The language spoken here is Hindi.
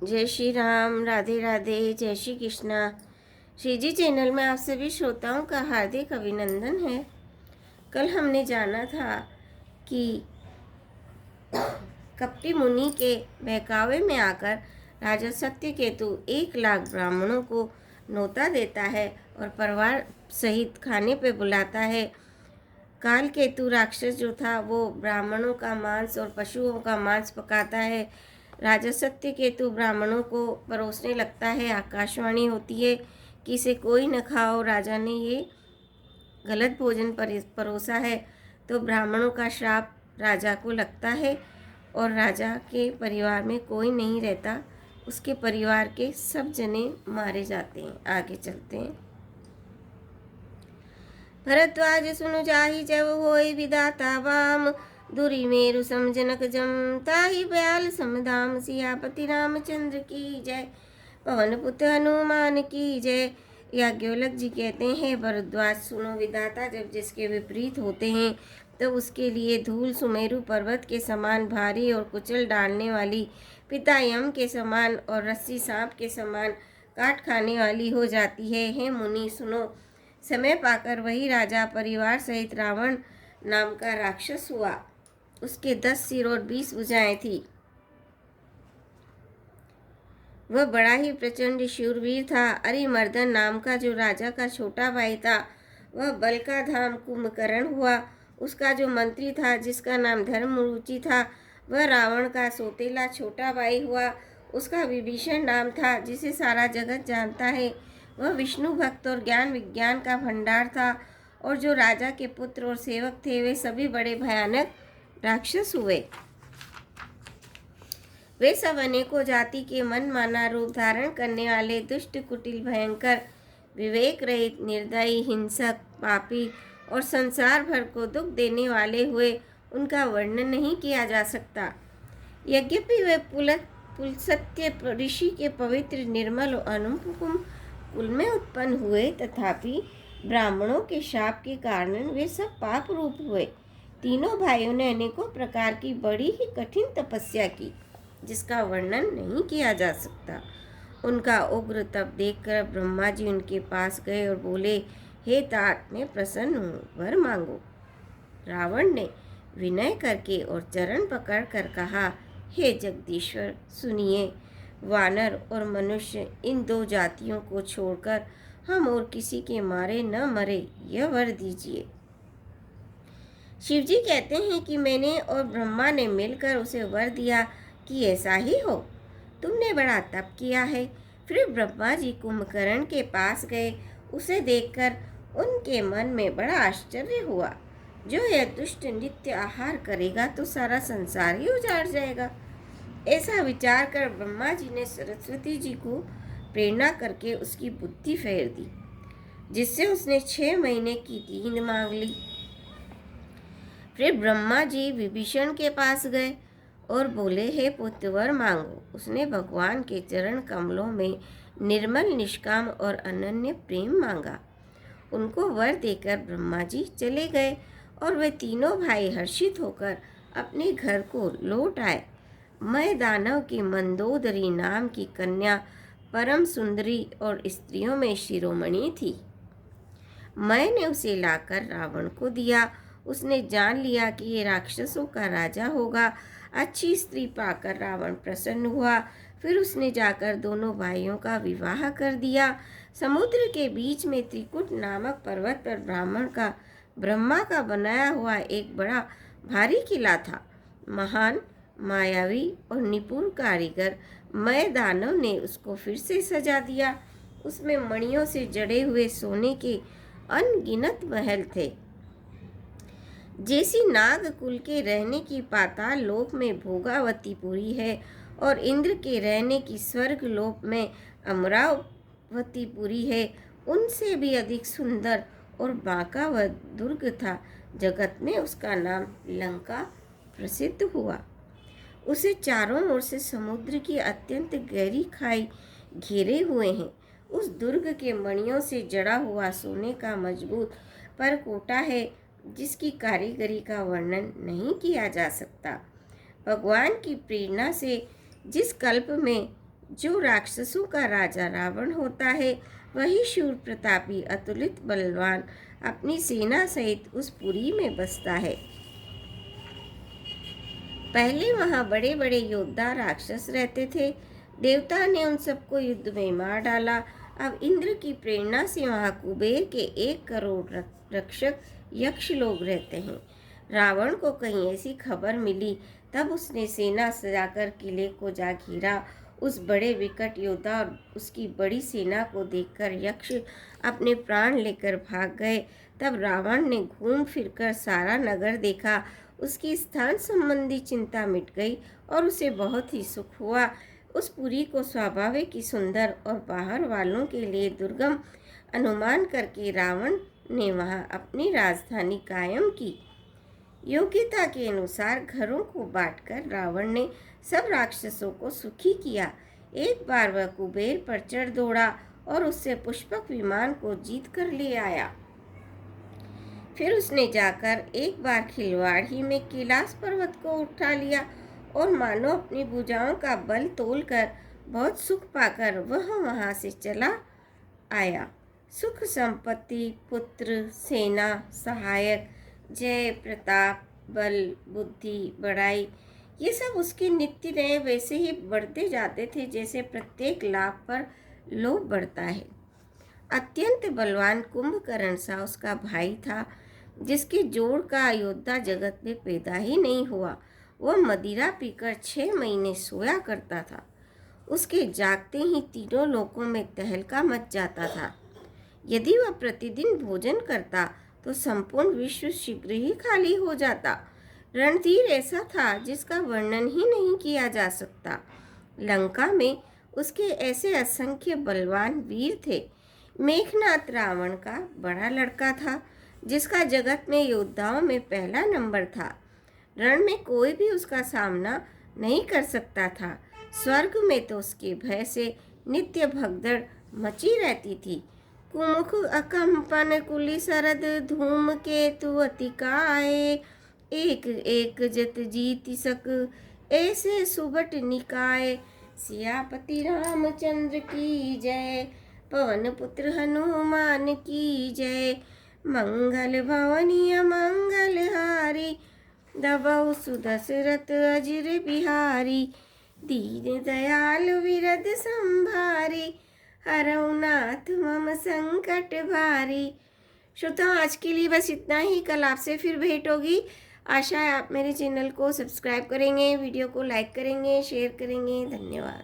जय श्री राम, राधे राधे, जय श्री कृष्णा। श्री जी चैनल में आप सभी श्रोताओं का हार्दिक अभिनंदन है। कल हमने जाना था कि कपटी मुनि के बहकावे में आकर राजा सत्यकेतु 1 लाख ब्राह्मणों को न्योता देता है और परिवार सहित खाने पे बुलाता है। काल केतु राक्षस जो था वो ब्राह्मणों का मांस और पशुओं का मांस पकाता है। राजा सत्यकेतु ब्राह्मणों को परोसने लगता है। आकाशवाणी होती है कि इसे कोई न खाओ, राजा ने ये गलत भोजन परोसा है। तो ब्राह्मणों का श्राप राजा को लगता है और राजा के परिवार में कोई नहीं रहता। उसके परिवार के सब जने मारे जाते हैं। आगे चलते हैं। भरद्वाज सुनु जाहि जब होय विधाता वाम, दूरी मेरु सम जनक जम, ताहि ब्याल समधाम। सियापति रामचंद्र की जय, पवन पुत्र हनुमान की जय। याज्ञवल्क्य जी कहते हैं, भरद्वाज सुनो, विधाता जब जिसके विपरीत होते हैं तो उसके लिए धूल सुमेरु पर्वत के समान भारी और कुचल डालने वाली, पिता यम के समान और रस्सी सांप के समान काट खाने वाली हो जाती है। हे मुनि सुनो, समय पाकर वही राजा परिवार सहित रावण नाम का राक्षस हुआ। उसके 10 सिर और 20 भुजाएं थी। वह बड़ा ही प्रचंड शूरवीर था। अरिमर्दन नाम का जो राजा का छोटा भाई था, वह बल का धाम कुंभकर्ण हुआ। उसका जो मंत्री था, जिसका नाम धर्मरुचि था, वह रावण का सौतेला छोटा भाई हुआ। उसका विभीषण नाम था, जिसे सारा जगत जानता है। वह विष्णु भक्त और ज्ञान विज्ञान का भंडार था। और जो राजा के पुत्र और सेवक थे, वे सभी बड़े भयानक राक्षस हुए। वे सब अनेकों जाति के मन माना रूप धारण करने वाले दुष्ट, कुटिल, भयंकर, विवेक रहित, निर्दयी, हिंसक, पापी और संसार भर को दुख देने वाले हुए। उनका वर्णन नहीं किया जा सकता। यद्यपि वे पुलस्त्य ऋषि के पवित्र, निर्मल और अनुपम कुल में उत्पन्न हुए, तथापि ब्राह्मणों के शाप के कारण वे सब पाप रूप हुए। तीनों भाइयों ने अनेकों प्रकार की बड़ी ही कठिन तपस्या की, जिसका वर्णन नहीं किया जा सकता। उनका उग्र तप देखकर ब्रह्मा जी उनके पास गए और बोले, हे तात, मैं प्रसन्न हूँ, वर मांगो। रावण ने विनय करके और चरण पकड़ कर कहा, हे जगदीश्वर, सुनिए, वानर और मनुष्य, इन 2 जातियों को छोड़कर हम और किसी के मारे न मरे, यह वर दीजिए। शिवजी कहते हैं कि मैंने और ब्रह्मा ने मिलकर उसे वर दिया कि ऐसा ही हो। तुमने बड़ा तप किया है। फिर ब्रह्मा जी कुंभकर्ण के पास गए। उसे देखकर उनके मन में बड़ा आश्चर्य हुआ। जो यह दुष्ट नित्य आहार करेगा तो सारा संसार ही उजाड़ जाएगा। ऐसा विचार कर ब्रह्मा जी ने सरस्वती जी को प्रेरणा करके उसकी बुद्धि फेर दी, जिससे उसने 6 महीने की नींद मांग ली। फिर ब्रह्मा जी विभीषण के पास गए और बोले, हे पुत्र, वर मांगो। उसने भगवान के चरण कमलों में निर्मल, निष्काम और अनन्य प्रेम मांगा। उनको वर देकर ब्रह्मा जी चले गए और वे तीनों भाई हर्षित होकर अपने घर को लौट आए। मैं दानव की मंदोदरी नाम की कन्या परम सुंदरी और स्त्रियों में शिरोमणि थी। मैंने उसे लाकर रावण को दिया। उसने जान लिया कि ये राक्षसों का राजा होगा। अच्छी स्त्री पाकर रावण प्रसन्न हुआ। फिर उसने जाकर दोनों भाइयों का विवाह कर दिया। समुद्र के बीच में त्रिकुट नामक पर्वत पर ब्रह्मा का बनाया हुआ एक बड़ा भारी किला था। महान, मायावी और निपुण कारीगर मय दानव ने उसको फिर से सजा दिया। उसमें मणियों से जड़े हुए सोने के अनगिनत महल थे। जैसी नाग कुल के रहने की पाताल लोक में भोगावतीपुरी है और इंद्र के रहने की स्वर्ग लोक में अमरावतीपुरी है, उनसे भी अधिक सुंदर और बांका वह दुर्ग था। जगत में उसका नाम लंका प्रसिद्ध हुआ। उसे चारों ओर से समुद्र की अत्यंत गहरी खाई घेरे हुए हैं। उस दुर्ग के मणियों से जड़ा हुआ सोने का मजबूत परकोटा है, जिसकी कारीगरी का वर्णन नहीं किया जा सकता। भगवान की प्रेरणा से जिस कल्प में जो राक्षसों का राजा रावण होता है, वही शूर प्रतापी अतुलित बलवान अपनी सेना सहित उस पुरी में बसता है। पहले वहाँ बड़े बड़े योद्धा राक्षस रहते थे। देवता ने उन सबको युद्ध में मार डाला। अब इंद्र की प्रेरणा से वहाँ कुबेर के 1 करोड़ रक्षक यक्ष लोग रहते हैं। रावण को कहीं ऐसी खबर मिली, तब उसने सेना सजाकर किले को जा घेरा। उस बड़े विकट योद्धा और उसकी बड़ी सेना को देखकर यक्ष अपने प्राण लेकर भाग गए। तब रावण ने घूम फिरकर सारा नगर देखा। उसकी स्थान संबंधी चिंता मिट गई और उसे बहुत ही सुख हुआ। उस पुरी को स्वाभाविक ही सुंदर और बाहर वालों के लिए दुर्गम अनुमान करके रावण ने वहां अपनी राजधानी कायम की। योग्यता के अनुसार घरों को बांटकर रावण ने सब राक्षसों को सुखी किया। एक बार वह कुबेर पर चढ़ दौड़ा और उससे पुष्पक विमान को जीत कर ले आया। फिर उसने जाकर एक बार खिलवाड़ी में कैलाश पर्वत को उठा लिया और मानो अपनी भुजाओं का बल तोलकर बहुत सुख पाकर वह वहां से चला आया। सुख, संपत्ति, पुत्र, सेना, सहायक, जय, प्रताप, बल, बुद्धि, बड़ाई, ये सब उसके नित्य नए वैसे ही बढ़ते जाते थे जैसे प्रत्येक लाभ पर लोभ बढ़ता है। अत्यंत बलवान कुंभकर्ण सा उसका भाई था, जिसके जोड़ का योद्धा जगत में पैदा ही नहीं हुआ। वह मदिरा पीकर 6 महीने सोया करता था। उसके जागते ही तीनों लोकों में तहलका मच जाता था। यदि वह प्रतिदिन भोजन करता तो संपूर्ण विश्व शीघ्र ही खाली हो जाता। रणधीर ऐसा था जिसका वर्णन ही नहीं किया जा सकता। लंका में उसके ऐसे असंख्य बलवान वीर थे। मेघनाथ रावण का बड़ा लड़का था, जिसका जगत में योद्धाओं में पहला नंबर था। रण में कोई भी उसका सामना नहीं कर सकता था। स्वर्ग में तो उसके भय से नित्य भगदड़ मची रहती थी। कुमुख अकंपन कुली सरद धूम केतु अतिकाय, एक एक जत जीत सक ऐसे सुबट निकाय। सियापति रामचंद्र की जय, पवन पुत्र हनुमान की जय। मंगल भवनी अमंगल हारी, दबौ सुदशरथ अजिर बिहारी। दीन दयाल विरद संभारी, हरौ नाथ मम संकट भारी। श्रोता, आज के लिए बस इतना ही। कल आपसे फिर भेंट होगी। आशा है आप मेरे चैनल को सब्सक्राइब करेंगे, वीडियो को लाइक करेंगे, शेयर करेंगे। धन्यवाद।